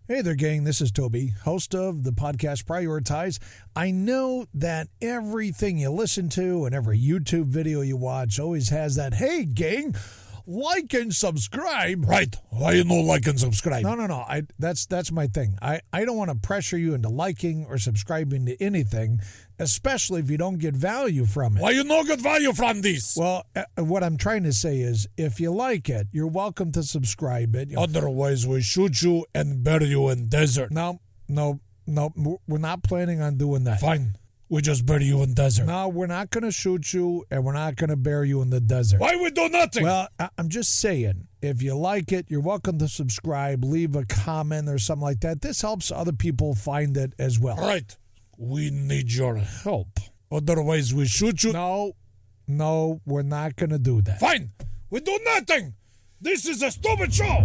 Hey there, gang. This is Toby, host of the podcast Prioritize. I know that everything you listen to and every YouTube video you watch always has that, hey, gang, like and subscribe. Right. Why you no like and subscribe? No. That's my thing. I don't want to pressure you into liking or subscribing to anything, especially if you don't get value from it. Why you no get value from this? Well, what I'm trying to say is, if you like it, you're welcome to subscribe it. Otherwise, we shoot you and bury you in desert. No, we're not planning on doing that. Fine. We just bury you in desert. No, we're not going to shoot you, and we're not going to bury you in the desert. Why we do nothing? Well, I'm just saying, if you like it, you're welcome to subscribe, leave a comment or something like that. This helps other people find it as well. All right. We need your help. Otherwise, we shoot you. No, we're not going to do that. Fine. We do nothing. This is a stupid show.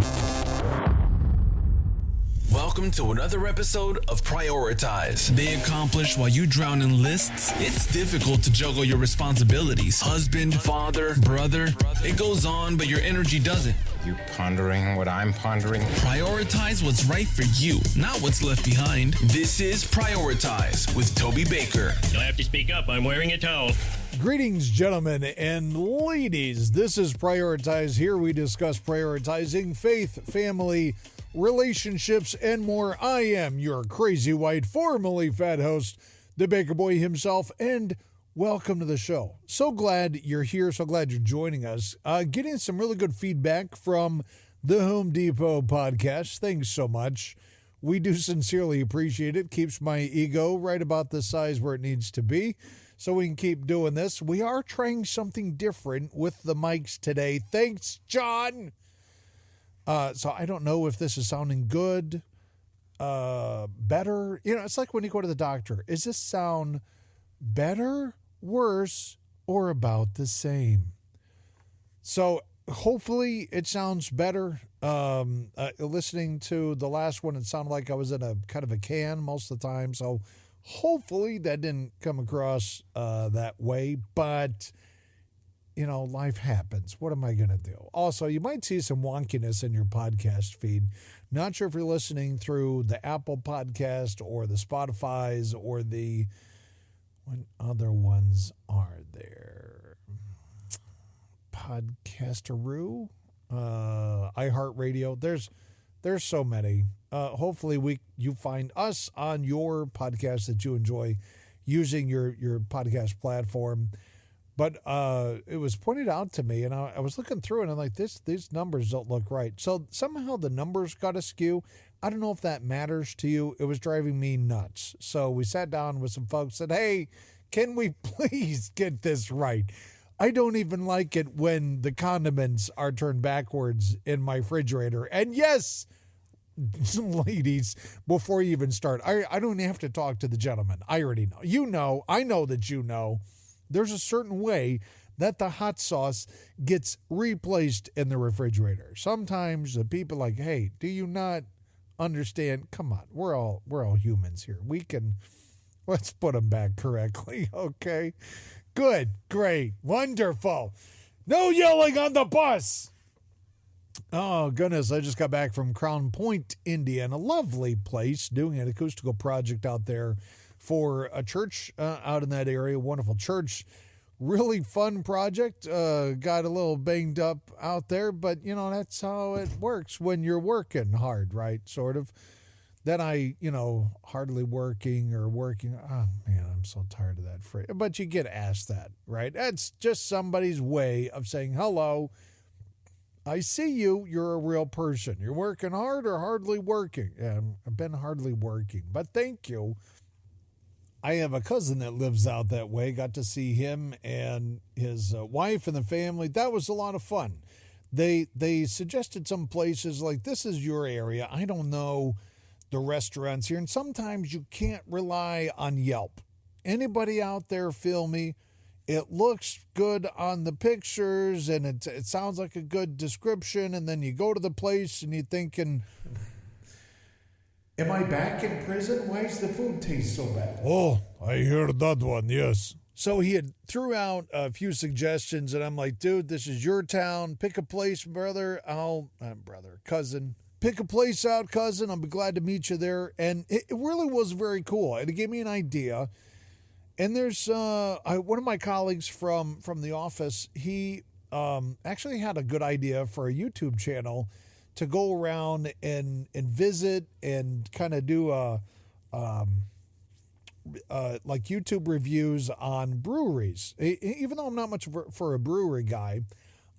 Welcome to another episode of Prioritize. They accomplish while you drown in lists. It's difficult to juggle your responsibilities. Husband, father, brother. It goes on, but your energy doesn't. You pondering what I'm pondering? Prioritize what's right for you, not what's left behind. This is Prioritize with Toby Baker. You'll have to speak up. I'm wearing a towel. Greetings, gentlemen and ladies. This is Prioritize. Here we discuss prioritizing faith, family, relationships, and more. I am your crazy white, formerly fat host, the Baker Boy himself, and welcome to the show. So glad you're here. So glad you're joining us. Getting some really good feedback from the Home Depot podcast. Thanks so much. We do sincerely appreciate it. Keeps my ego right about the size where it needs to be, so we can keep doing this. We are trying something different with the mics today. Thanks, John. So I don't know if this is sounding good, better. You know, it's like when you go to the doctor. Is this sound better, worse, or about the same? So hopefully it sounds better. Listening to the last one, it sounded like I was in a kind of a can most of the time. So hopefully that didn't come across that way. But you know, life happens. What am I going to do? Also, you might see some wonkiness in your podcast feed. Not sure if you're listening through the Apple podcast or the Spotify's or the, what other ones are there? Podcasteroo, iHeartRadio. There's so many. Hopefully you find us on your podcast that you enjoy using your podcast platform. But it was pointed out to me, and I was looking through it, and I'm like, these numbers don't look right. So somehow the numbers got askew. I don't know if that matters to you. It was driving me nuts. So we sat down with some folks and said, hey, can we please get this right? I don't even like it when the condiments are turned backwards in my refrigerator. And yes, ladies, before you even start, I don't have to talk to the gentleman. I already know. You know, I know that you know. There's a certain way that the hot sauce gets replaced in the refrigerator. Sometimes the people are like, hey, do you not understand? Come on, we're all humans here. Let's put them back correctly, okay? Good, great, wonderful. No yelling on the bus. Oh, goodness, I just got back from Crowne Point, Indiana. A lovely place, doing an acoustical project out there for a church out in that area. Wonderful church. Really fun project. Got a little banged up out there, but, you know, that's how it works when you're working hard, right? Sort of. Then hardly working or working. Oh, man, I'm so tired of that phrase. But you get asked that, right? That's just somebody's way of saying, hello, I see you. You're a real person. You're working hard or hardly working? Yeah, I've been hardly working, but thank you. I have a cousin that lives out that way. Got to see him and his wife and the family. That was a lot of fun. They suggested some places like, this is your area. I don't know the restaurants here. And sometimes you can't rely on Yelp. Anybody out there feel me? It looks good on the pictures and it sounds like a good description. And then you go to the place and you're thinking, am I back in prison? Why does the food taste so bad? Oh, I heard that one, yes. So he had threw out a few suggestions, and I'm like, dude, this is your town. Pick a place, brother. Cousin. pick a place out, cousin. I'll be glad to meet you there. And it really was very cool. And it gave me an idea. And there's one of my colleagues from the office. He actually had a good idea for a YouTube channel to go around and visit and kind of do like YouTube reviews on breweries. Even though I'm not much for a brewery guy,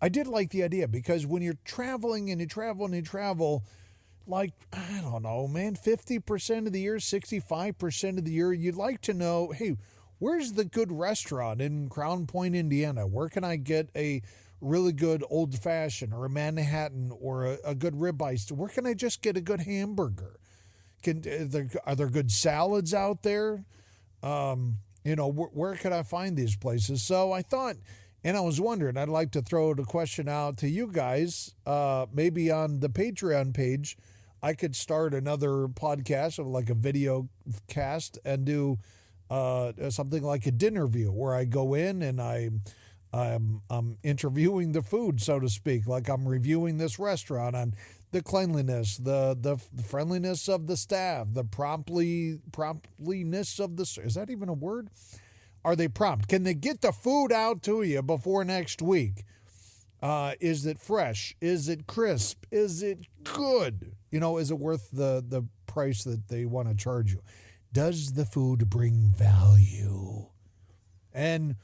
I did like the idea, because when you're traveling and you travel, like, I don't know, man, 50% of the year, 65% of the year, you'd like to know, hey, where's the good restaurant in Crowne Point, Indiana? Where can I get a really good old-fashioned or a Manhattan or a good ribeye? Where can I just get a good hamburger? Are there good salads out there? Where could I find these places? So I thought, and I was wondering, I'd like to throw the question out to you guys. Maybe on the Patreon page, I could start another podcast, of like a video cast, and do something like a dinner view, where I go in and I'm interviewing the food, so to speak, like I'm reviewing this restaurant on the cleanliness, the friendliness of the staff, the promptliness of the, is that even a word? Are they prompt? Can they get the food out to you before next week? Is it fresh? Is it crisp? Is it good? Is it worth the price that they want to charge you? Does the food bring value? And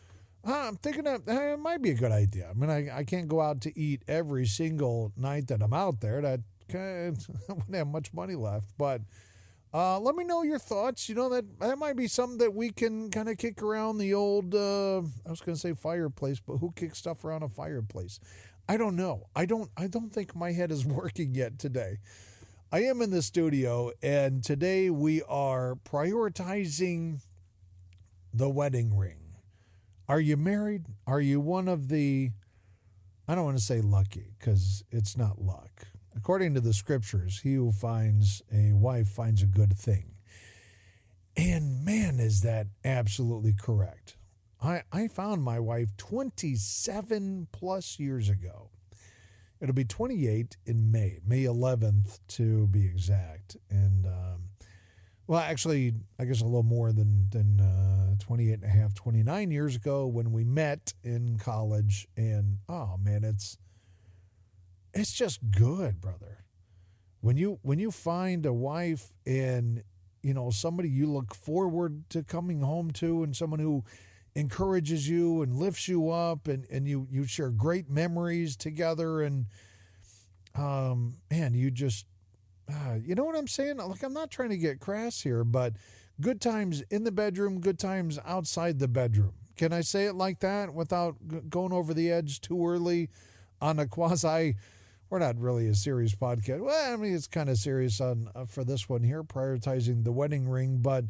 I'm thinking that it might be a good idea. I mean, I can't go out to eat every single night that I'm out there. That I wouldn't have much money left. But let me know your thoughts. That might be something that we can kind of kick around the old, I was going to say fireplace, but who kicks stuff around a fireplace? I don't know. I don't think my head is working yet today. I am in the studio, and today we are prioritizing the wedding ring. Are you married? Are you one of the, I don't want to say lucky, because it's not luck. According to the scriptures, he who finds a wife finds a good thing. And man, is that absolutely correct. I found my wife 27 plus years ago. It'll be 28 in May 11th to be exact. And, well, actually, I guess a little more than 28 and a half, 29 years ago when we met in college. And, oh, man, it's just good, brother. When you find a wife and, somebody you look forward to coming home to, and someone who encourages you and lifts you up, and you share great memories together, and man, you just you know what I'm saying? Look, I'm not trying to get crass here, but good times in the bedroom, good times outside the bedroom. Can I say it like that without going over the edge too early on a quasi? We're not really a serious podcast. Well, I mean, it's kind of serious on for this one here, prioritizing the wedding ring, but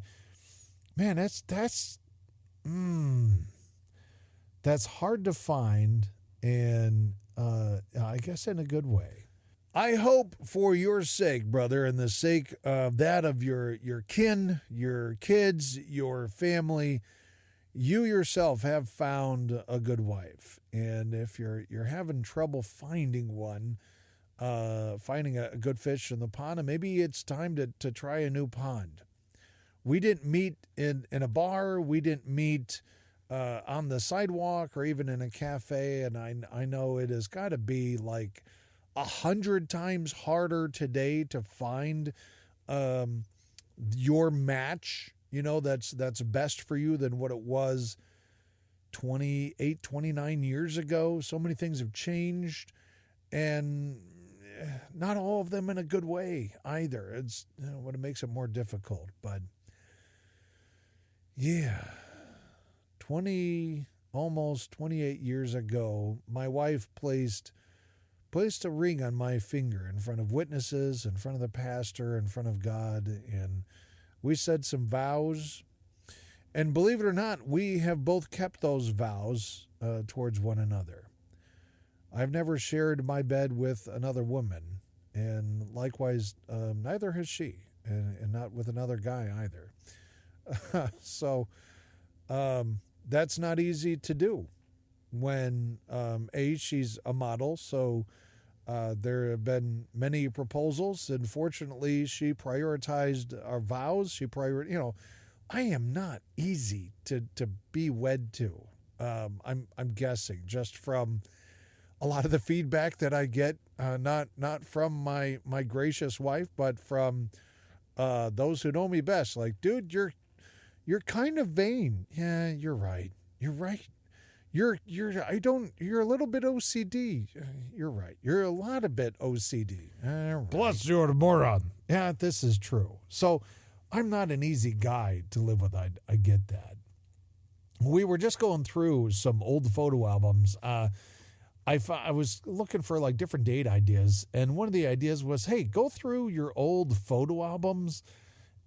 man, that's hard to find, and I guess in a good way. I hope for your sake, brother, and the sake of that of your kin, your kids, your family, you yourself have found a good wife. And if you're having trouble finding one, finding a good fish in the pond, and maybe it's time to try a new pond. We didn't meet in a bar. We didn't meet on the sidewalk or even in a cafe. And I know it has got to be like 100 times harder today to find your match, that's best for you than what it was 28, 29 years ago. So many things have changed, and not all of them in a good way either. It's what it makes it more difficult. But yeah, almost 28 years ago, my wife placed a ring on my finger in front of witnesses, in front of the pastor, in front of God, and we said some vows. And believe it or not, we have both kept those vows towards one another. I've never shared my bed with another woman, and likewise, neither has she, and not with another guy either. So that's not easy to do when, she's a model, so There have been many proposals, and fortunately, she prioritized our vows. I am not easy to be wed to. I'm guessing just from a lot of the feedback that I get, not from my gracious wife, but from those who know me best. Like, dude, you're kind of vain. Yeah, you're right. You're right. You're a little bit OCD. You're right. You're a lot of bit OCD. Right. Plus, you're a moron. Yeah, this is true. So I'm not an easy guy to live with. I get that. We were just going through some old photo albums. I was looking for like different date ideas, and one of the ideas was, hey, go through your old photo albums,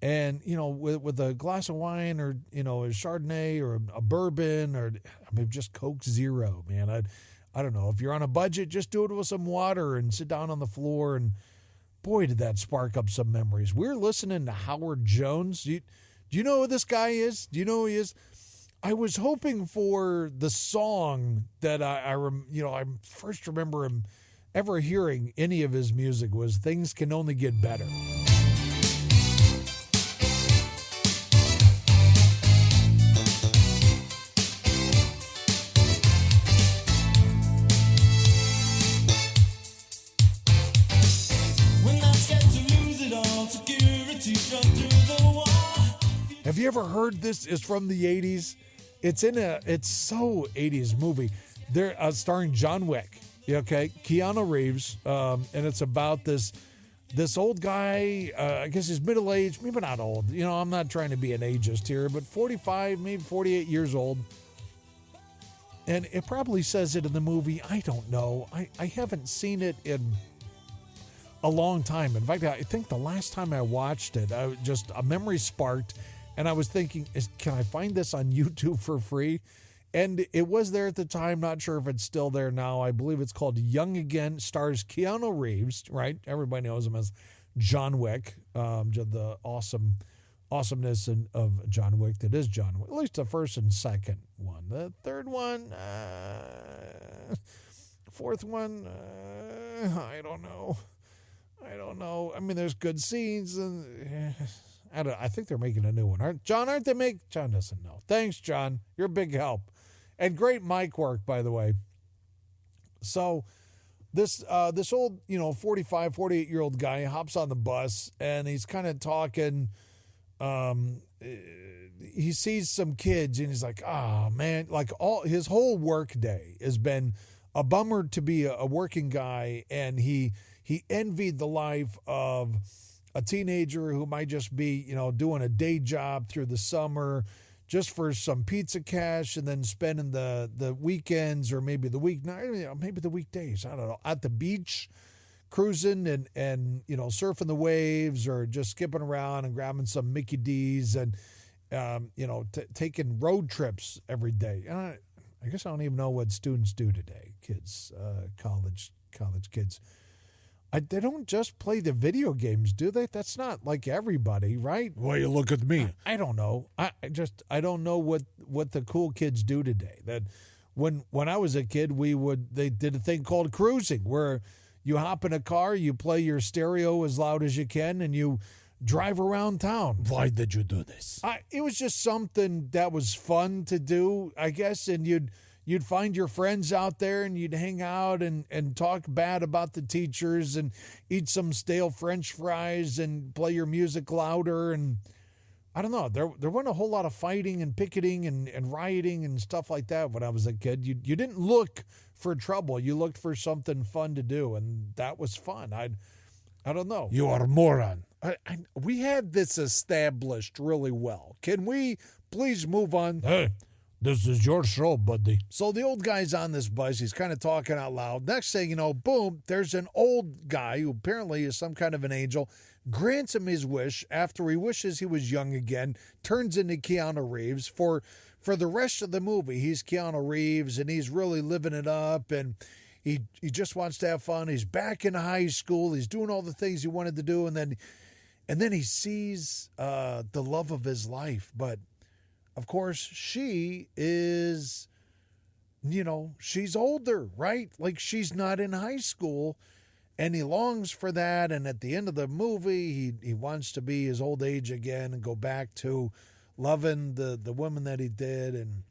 and with a glass of wine, or a Chardonnay or a bourbon, or maybe just Coke Zero, man. I don't know, if you're on a budget, just do it with some water and sit down on the floor, and boy, did that spark up some memories. We're listening to Howard Jones. Do you know who this guy is? Do you know who he is? I was hoping for the song that I first remember him ever hearing any of his music was "Things Can Only Get Better." Have you ever heard this? Is from the 80s. It's so 80s movie. They're starring John Wick. Okay, Keanu Reeves, and it's about this old guy. I guess he's middle aged, maybe not old. I'm not trying to be an ageist here, but 45, maybe 48 years old. And it probably says it in the movie. I don't know. I haven't seen it in a long time. In fact, I think the last time I watched it, a memory sparked. And I was thinking, can I find this on YouTube for free? And it was there at the time. Not sure if it's still there now. I believe it's called Young Again. Stars Keanu Reeves, right? Everybody knows him as John Wick. The awesomeness of John Wick that is John Wick. At least the first and second one. The third one, fourth one, I don't know. I mean, there's good scenes and... I think they're making a new one. John doesn't know. Thanks, John. You're a big help. And great mic work, by the way. So this old, 45, 48-year-old guy hops on the bus, and he's kind of talking. He sees some kids, and he's like, oh, man. Like, his whole work day has been a bummer to be a working guy, and he envied the life of a teenager who might just be, doing a day job through the summer just for some pizza cash, and then spending the weekends or maybe the maybe the weekdays, I don't know, at the beach, cruising and surfing the waves, or just skipping around and grabbing some Mickey D's and, taking road trips every day. I guess I don't even know what students do today, kids, college kids. They don't just play the video games, do they? That's not like everybody, right? Why you look at me? I don't know. I don't know what the cool kids do today. That when I was a kid, they did a thing called cruising, where you hop in a car, you play your stereo as loud as you can, and you drive around town. Why did you do this? It was just something that was fun to do, I guess, and you'd find your friends out there, and you'd hang out and talk bad about the teachers and eat some stale French fries and play your music louder. And I don't know, there wasn't a whole lot of fighting and picketing and rioting and stuff like that when I was a kid. You didn't look for trouble. You looked for something fun to do, and that was fun. I don't know. You are a moron. We had this established really well. Can we please move on? Hey. This is your show, buddy. So the old guy's on this bus. He's kind of talking out loud. Next thing you know, boom, there's an old guy who apparently is some kind of an angel, grants him his wish after he wishes he was young again, turns into Keanu Reeves. For the rest of the movie, he's Keanu Reeves, and he's really living it up, and he just wants to have fun. He's back in high school. He's doing all the things he wanted to do, and then he sees the love of his life, but of course, she is, she's older, right? Like, she's not in high school. And he longs for that. And at the end of the movie, he wants to be his old age again and go back to loving the woman that he did. And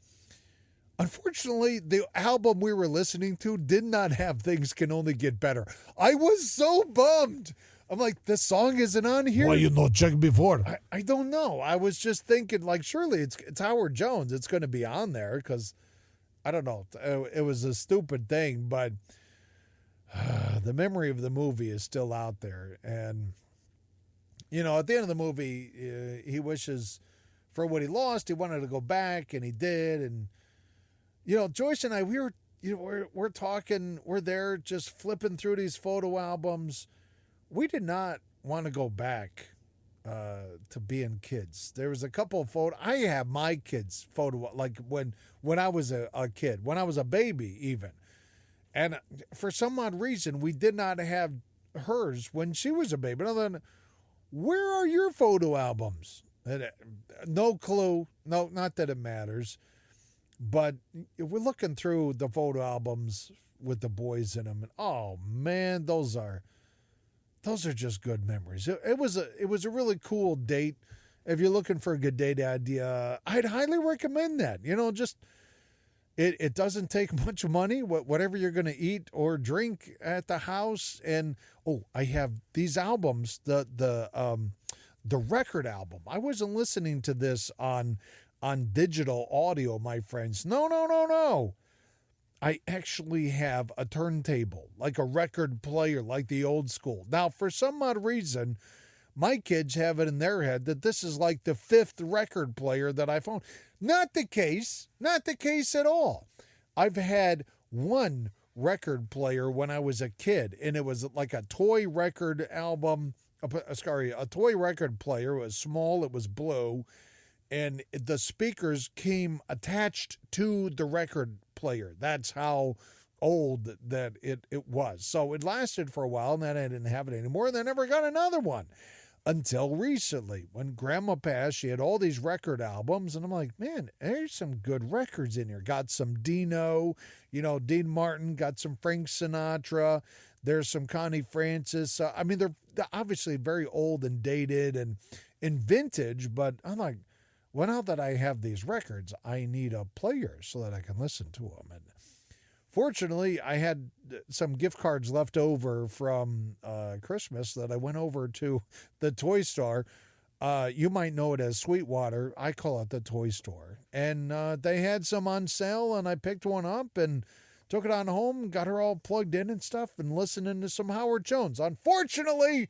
unfortunately, the album we were listening to did not have Things Can Only Get Better. I was so bummed. I'm like, this song isn't on here. Why you not check before? I don't know. I was just thinking, like, surely it's Howard Jones. It's going to be on there because, I don't know. It was a stupid thing, but the memory of the movie is still out there. And, you know, at the end of the movie, he wishes for what he lost. He wanted to go back, and he did. And, you know, Joyce and I, we're talking. We're there just flipping through these photo albums. We did not want to go back to being kids. There was a couple of photos. I have my kids' photo, like when I was a kid, when I was a baby even. And for some odd reason, we did not have hers when she was a baby. Other than, where are your photo albums? And, no clue. No, not that it matters. But we're looking through the photo albums with the boys in them. And, oh, man, those are just good memories. It was a really cool date. If you're looking for a good date idea, I'd highly recommend that. You know, just it doesn't take much money. Whatever you're going to eat or drink at the house, and I have these albums. The record album. I wasn't listening to this on digital audio, my friends. No. I actually have a turntable, like a record player, like the old school. Now, for some odd reason, my kids have it in their head that this is like the 5th record player that I've owned. Not the case at all. I've had one record player when I was a kid, and it was like a toy record album. A toy record player. It was small, it was blue, and the speakers came attached to the record player. That's how old that it was. So it lasted for a while, and then I didn't have it anymore, and I never got another one until recently. When Grandma passed, she had all these record albums, and I'm like, man, there's some good records in here. Got some Dino, Dean Martin, got some Frank Sinatra. There's some Connie Francis. I mean, they're obviously very old and dated and vintage, but I'm like, well, now that I have these records, I need a player so that I can listen to them. And fortunately, I had some gift cards left over from Christmas that I went over to the toy store. You might know it as Sweetwater. I call it the toy store. And they had some on sale, and I picked one up and took it on home, got her all plugged in and stuff, and listening to some Howard Jones. Unfortunately,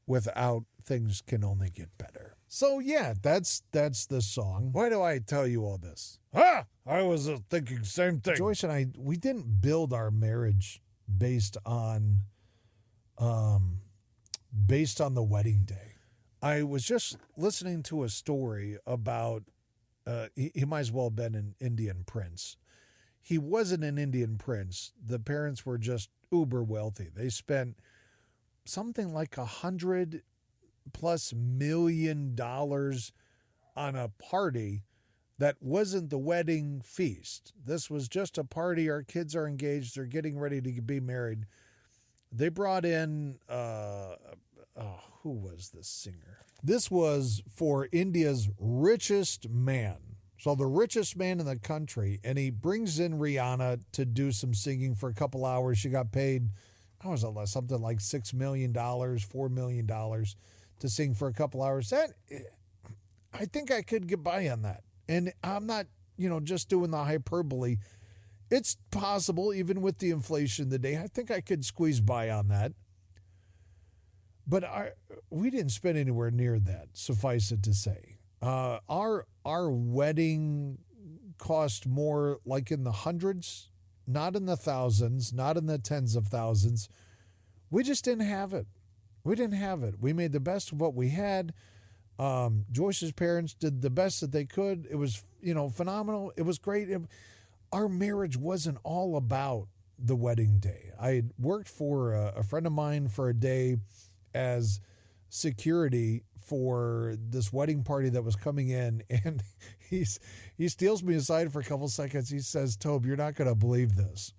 without Things Can Only Get Better. So yeah, that's the song. Why do I tell you all this? I was thinking same thing. Joyce and I, we didn't build our marriage based on the wedding day. I was just listening to a story about he might as well have been an Indian prince. He wasn't an Indian prince. The parents were just uber wealthy. They spent something like $100+ million on a party that wasn't the wedding feast. This was just a party. Our kids are engaged. They're getting ready to be married. They brought in, who was this singer? This was for India's richest man. So the richest man in the country, and he brings in Rihanna to do some singing for a couple hours. She got paid, something like $6 million, $4 million to sing for a couple hours. That, I think I could get by on that. And I'm not, just doing the hyperbole. It's possible, even with the inflation today, I think I could squeeze by on that. But we didn't spend anywhere near that, suffice it to say. Our wedding cost more like in the hundreds, not in the thousands, not in the tens of thousands. We just didn't have it. We made the best of what we had. Joyce's parents did the best that they could. It was, phenomenal. It was great. Our marriage wasn't all about the wedding day. I had worked for a friend of mine for a day as security for this wedding party that was coming in, and he steals me aside for a couple seconds. He says, "Tobe, you're not going to believe this."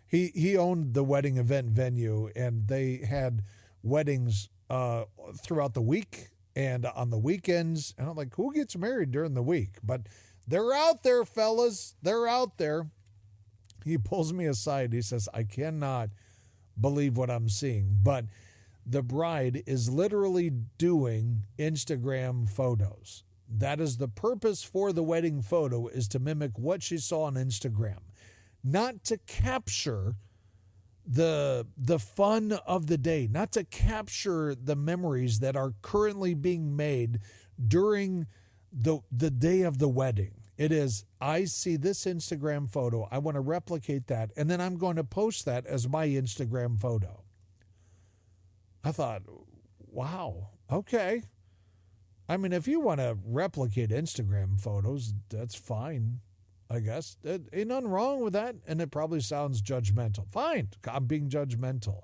He owned the wedding event venue, and they had weddings throughout the week and on the weekends. And I'm like, who gets married during the week? But they're out there, fellas. They're out there. He pulls me aside. He says, I cannot believe what I'm seeing. But the bride is literally doing Instagram photos. That is the purpose for the wedding photo, is to mimic what she saw on Instagram. Not to capture the fun of the day, not to capture the memories that are currently being made during the day of the wedding. It is, I see this Instagram photo, I want to replicate that, and then I'm going to post that as my Instagram photo. I thought, wow, okay. I mean, if you want to replicate Instagram photos, that's fine, I guess. Ain't nothing wrong with that, and it probably sounds judgmental. Fine, I'm being judgmental.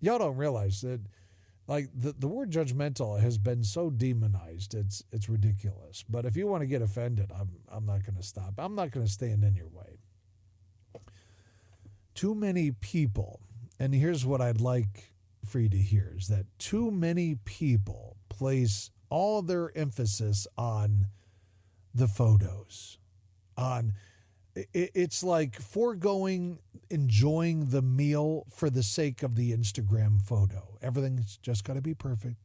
Y'all don't realize that, like, the word judgmental has been so demonized, it's ridiculous. But if you want to get offended, I'm not going to stop. I'm not going to stand in your way. Too many people, and here's what I'd like for you to hear, is that too many people place all their emphasis on the photos. It's like foregoing enjoying the meal for the sake of the Instagram photo. Everything's just got to be perfect.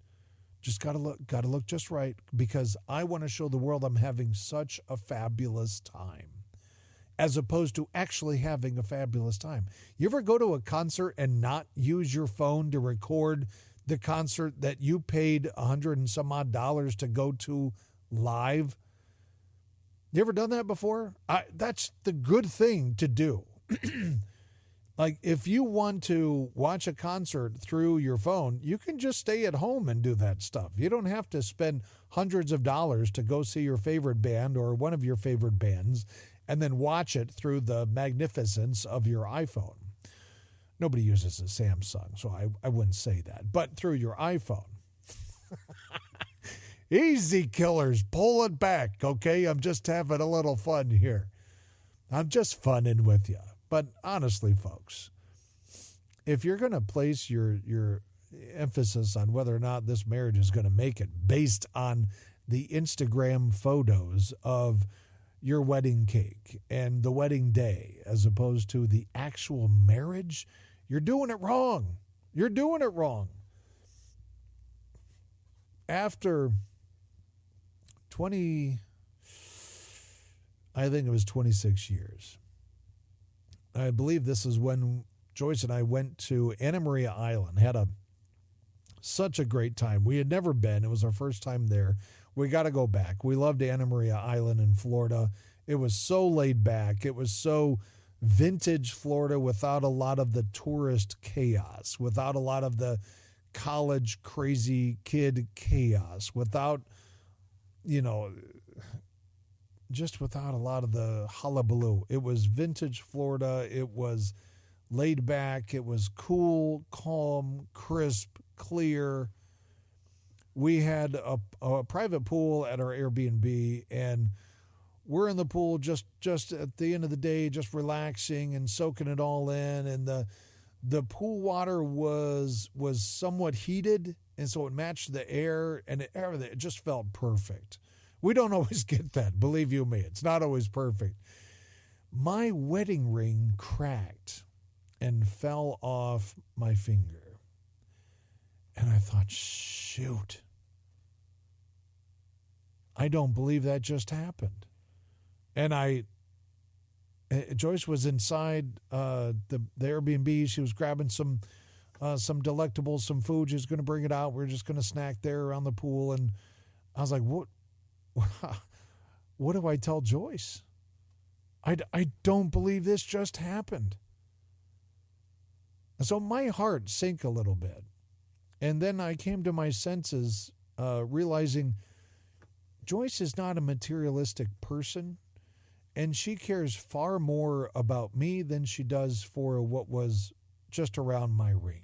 Just got to look just right, because I want to show the world I'm having such a fabulous time, as opposed to actually having a fabulous time. You ever go to a concert and not use your phone to record the concert that you paid $100 and some odd to go to live? You ever done that before? That's the good thing to do. Like, if you want to watch a concert through your phone, you can just stay at home and do that stuff. You don't have to spend hundreds of dollars to go see your favorite band or one of your favorite bands and then watch it through the magnificence of your iPhone. Nobody uses a Samsung, so I wouldn't say that. But through your iPhone. Easy, killers. Pull it back, okay? I'm just having a little fun here. I'm just funning with you. But honestly, folks, if you're going to place your emphasis on whether or not this marriage is going to make it based on the Instagram photos of your wedding cake and the wedding day as opposed to the actual marriage, you're doing it wrong. You're doing it wrong. After 26 years, I believe this is when Joyce and I went to Anna Maria Island, had such a great time. We had never been. It was our first time there. We got to go back. We loved Anna Maria Island in Florida. It was so laid back. It was so vintage Florida, without a lot of the tourist chaos, without a lot of the college crazy kid chaos, without, just without a lot of the hullabaloo. It was vintage Florida. It was laid back. It was cool, calm, crisp, clear. We had a private pool at our Airbnb, and we're in the pool just at the end of the day, just relaxing and soaking it all in. And the pool water was somewhat heated, and so it matched the air, and everything. It just felt perfect. We don't always get that, believe you me. It's not always perfect. My wedding ring cracked and fell off my finger. And I thought, shoot, I don't believe that just happened. And Joyce was inside the Airbnb. She was grabbing some delectables, some food. She was going to bring it out. We were just going to snack there around the pool. And I was like, what do I tell Joyce? I don't believe this just happened. And so my heart sank a little bit. And then I came to my senses, realizing Joyce is not a materialistic person, and she cares far more about me than she does for what was just around my ring.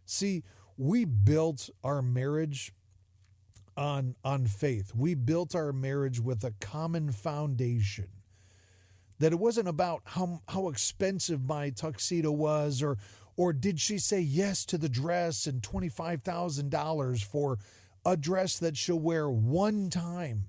See, we built our marriage on faith. We built our marriage with a common foundation That it wasn't about how expensive my tuxedo was, or did she say yes to the dress and $25,000 for a dress that she'll wear one time.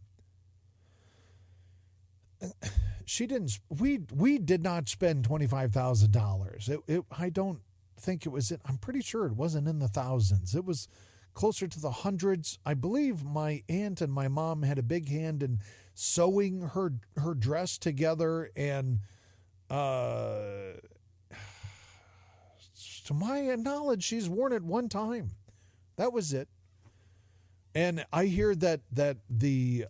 She didn't. We did not spend $25,000. I don't think it was. I'm pretty sure it wasn't in the thousands. It was closer to the hundreds. I believe my aunt and my mom had a big hand in sewing her dress together, and to my knowledge, she's worn it one time. That was it. And I hear that the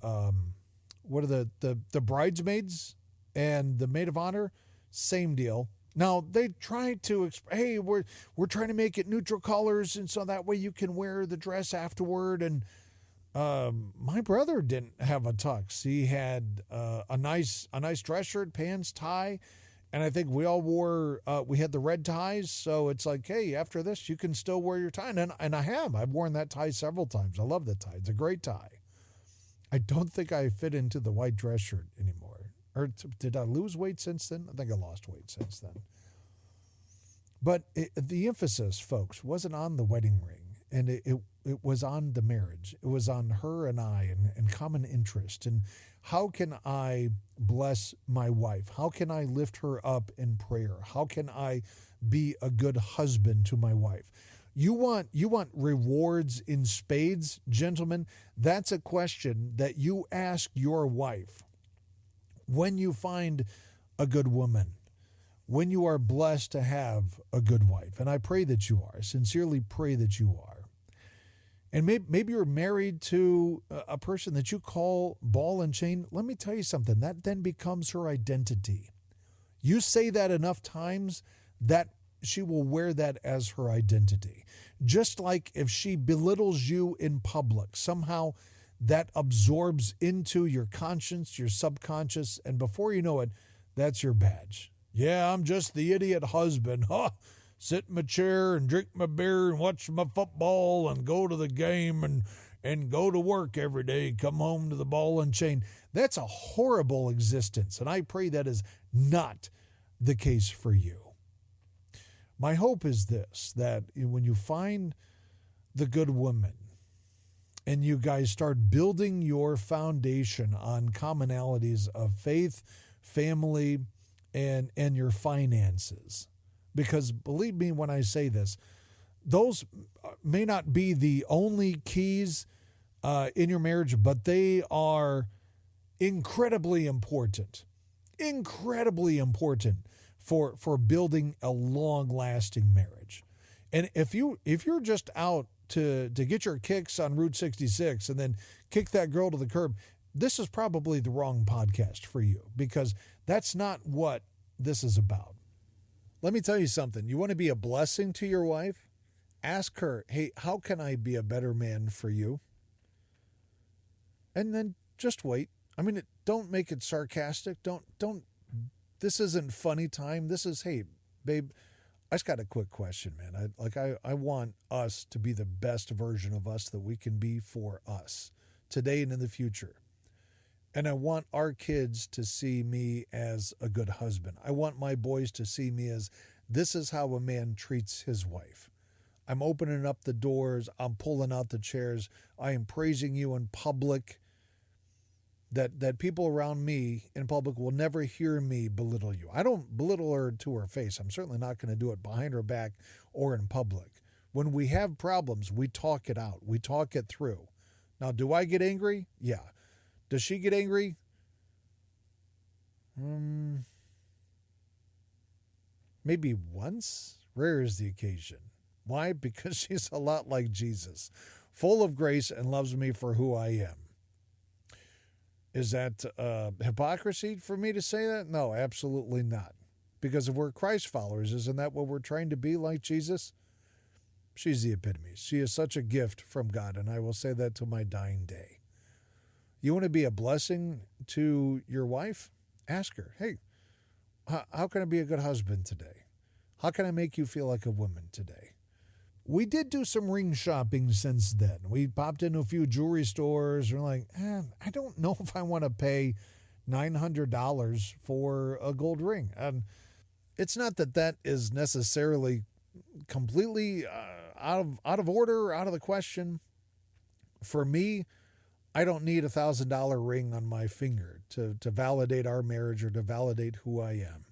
what are the bridesmaids and the maid of honor, same deal. Now they try to hey, we're trying to make it neutral colors, and so that way you can wear the dress afterward. And my brother didn't have a tux. He had a nice dress shirt, pants, tie, and I think we all wore. We had the red ties, so it's like, hey, after this you can still wear your tie, and I have. I've worn that tie several times. I love that tie. It's a great tie. I don't think I fit into the white dress shirt anymore. Or did I lose weight since then? I think I lost weight since then. But the emphasis, folks, wasn't on the wedding ring, and it was on the marriage. It was on her and I and common interest. And how can I bless my wife? How can I lift her up in prayer? How can I be a good husband to my wife? You want rewards in spades, gentlemen? That's a question that you ask your wife when you find a good woman, when you are blessed to have a good wife. And I pray that you are. Sincerely pray that you are. And maybe you're married to a person that you call ball and chain. Let me tell you something. That then becomes her identity. You say that enough times that she will wear that as her identity. Just like if she belittles you in public, somehow that absorbs into your conscience, your subconscious, and before you know it, that's your badge. Yeah, I'm just the idiot husband. Huh? Sit in my chair and drink my beer and watch my football and go to the game and go to work every day, come home to the ball and chain. That's a horrible existence, and I pray that is not the case for you. My hope is this, that when you find the good woman and you guys start building your foundation on commonalities of faith, family, and your finances, because believe me when I say this, those may not be the only keys in your marriage, but they are incredibly important for building a long-lasting marriage. And if you're just out to get your kicks on Route 66 and then kick that girl to the curb, this is probably the wrong podcast for you, because that's not what this is about. Let me tell you something. You want to be a blessing to your wife? Ask her, hey, how can I be a better man for you? And then just wait. I mean, don't make it sarcastic. Don't. This isn't funny time. This is, hey, babe, I just got a quick question, man. I want us to be the best version of us that we can be for us today and in the future. And I want our kids to see me as a good husband. I want my boys to see me as, this is how a man treats his wife. I'm opening up the doors. I'm pulling out the chairs. I am praising you in public. That people around me in public will never hear me belittle you. I don't belittle her to her face. I'm certainly not going to do it behind her back or in public. When we have problems, we talk it out. We talk it through. Now, do I get angry? Yeah. Does she get angry? Maybe once. Rare is the occasion. Why? Because she's a lot like Jesus, full of grace and loves me for who I am. Is that hypocrisy for me to say that? No, absolutely not. Because if we're Christ followers, isn't that what we're trying to be, like Jesus? She's the epitome. She is such a gift from God, and I will say that to my dying day. You want to be a blessing to your wife? Ask her, hey, how can I be a good husband today? How can I make you feel like a woman today? We did do some ring shopping since then. We popped into a few jewelry stores. We're like, I don't know if I want to pay $900 for a gold ring. And it's not that that is necessarily completely out of order, out of the question. For me, I don't need $1,000 ring on my finger to validate our marriage or to validate who I am.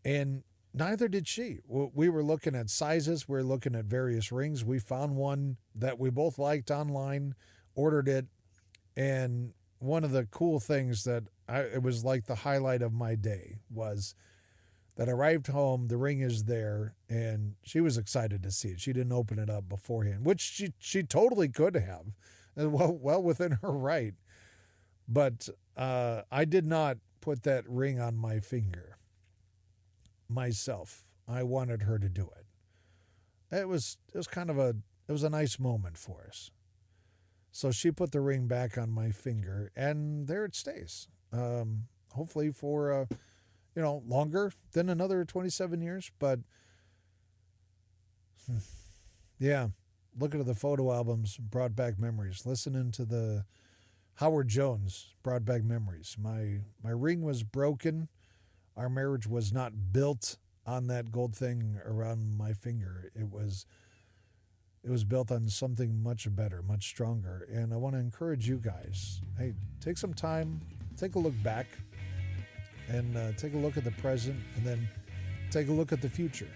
And neither did she. We were looking at sizes. We were looking at various rings. We found one that we both liked online, ordered it. And one of the cool things that it was like the highlight of my day was that I arrived home, the ring is there, and she was excited to see it. She didn't open it up beforehand, which she totally could have, well within her right. But I did not put that ring on my finger myself. I wanted her to do it. It was a nice moment for us. So she put the ring back on my finger, and there it stays. Hopefully for longer than another 27 years. But yeah, looking at the photo albums brought back memories. Listening to the Howard Jones brought back memories. My ring was broken. Our marriage was not built on that gold thing around my finger. It was built on something much better, much stronger. And I want to encourage you guys, hey, take some time, take a look back, and take a look at the present, and then take a look at the future.